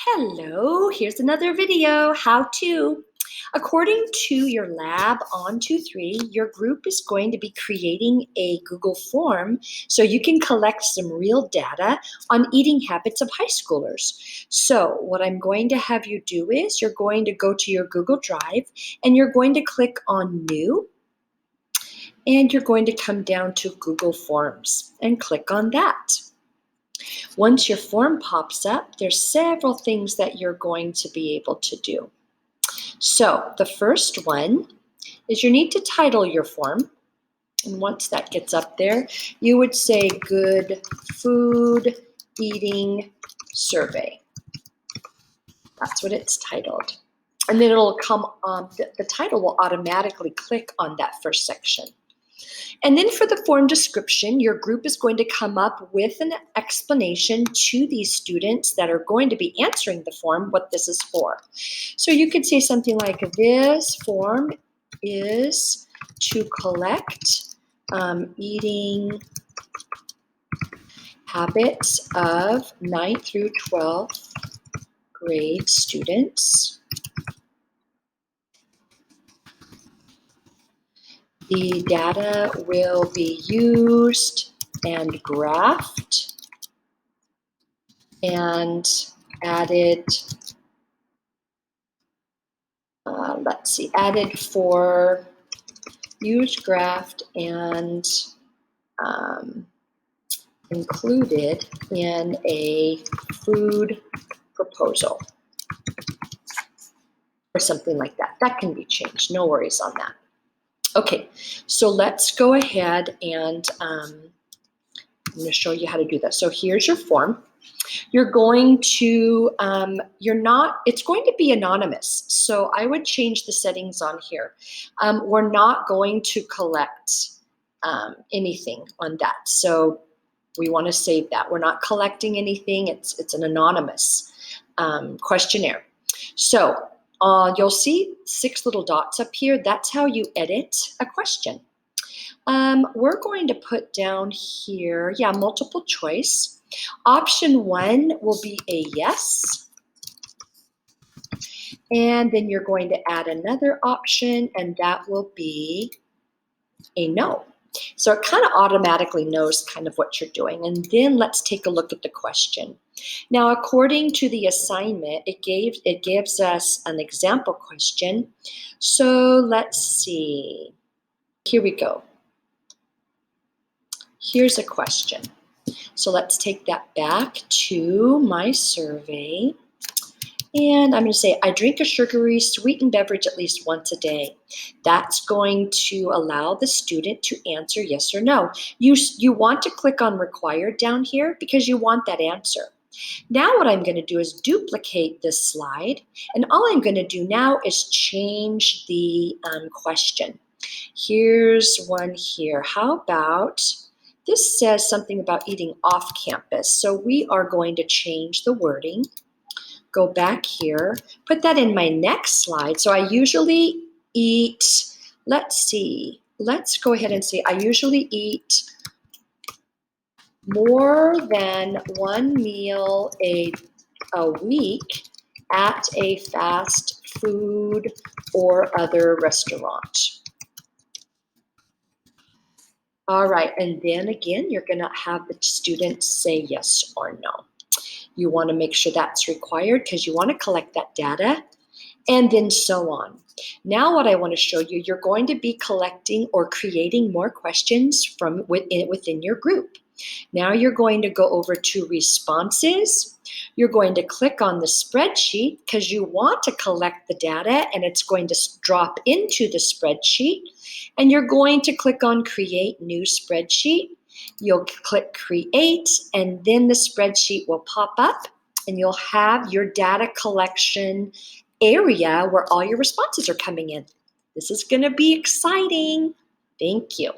Hello, here's another video, how to. According to your lab on 2-3, your group is going to be creating a Google form so you can collect some real data on eating habits of high schoolers. So what I'm going to have you do is you're going to go to your Google Drive and you're going to click on New, and you're going to come down to Google Forms and click on that. Once your form pops up, there's several things that you're going to be able to do. So the first one is you need to title your form. And once that gets up there, you would say Good Food Eating Survey. That's what it's titled. And then it'll come on, the title will automatically click on that first section. And then for the form description, your group is going to come up with an explanation to these students that are going to be answering the form what this is for. So you could say something like, this form is to collect eating habits of 9th through 12th grade students. The data will be used and graphed and added, added for used, graphed, and included in a food proposal or something like that. That can be changed, no worries on that. Okay, so let's go ahead and I'm going to show you how to do this. So here's your form. You're going to, it's going to be anonymous. So I would change the settings on here. We're not going to collect anything on that. So we want to save that. We're not collecting anything. It's an anonymous questionnaire. So you'll see 6 little dots up here. That's how you edit a question. We're going to put down here, multiple choice. Option 1 will be a yes. And then you're going to add another option, and that will be a no. So it kind of automatically knows kind of what you're doing. And then let's take a look at the question. Now, according to the assignment, it gives us an example question. So let's see. Here we go. Here's a question. So let's take that back to my survey. And I'm going to say, I drink a sugary sweetened beverage at least once a day. That's going to allow the student to answer yes or no. You want to click on required down here because you want that answer. Now what I'm going to do is duplicate this slide. And all I'm going to do now is change the question. Here's one here. How about, this says something about eating off campus. So we are going to change the wording. Go back here, put that in my next slide. So I usually eat, let's go ahead and say I usually eat more than one meal a week at a fast food or other restaurant. All right, and then again, you're gonna have the students say yes or no. You want to make sure that's required because you want to collect that data, and then so on. Now what I want to show you, you're going to be collecting or creating more questions from within your group. Now you're going to go over to responses. You're going to click on the spreadsheet because you want to collect the data, and it's going to drop into the spreadsheet. And you're going to click on create new spreadsheet. You'll click create, and then the spreadsheet will pop up, and you'll have your data collection area where all your responses are coming in. This is going to be exciting. Thank you.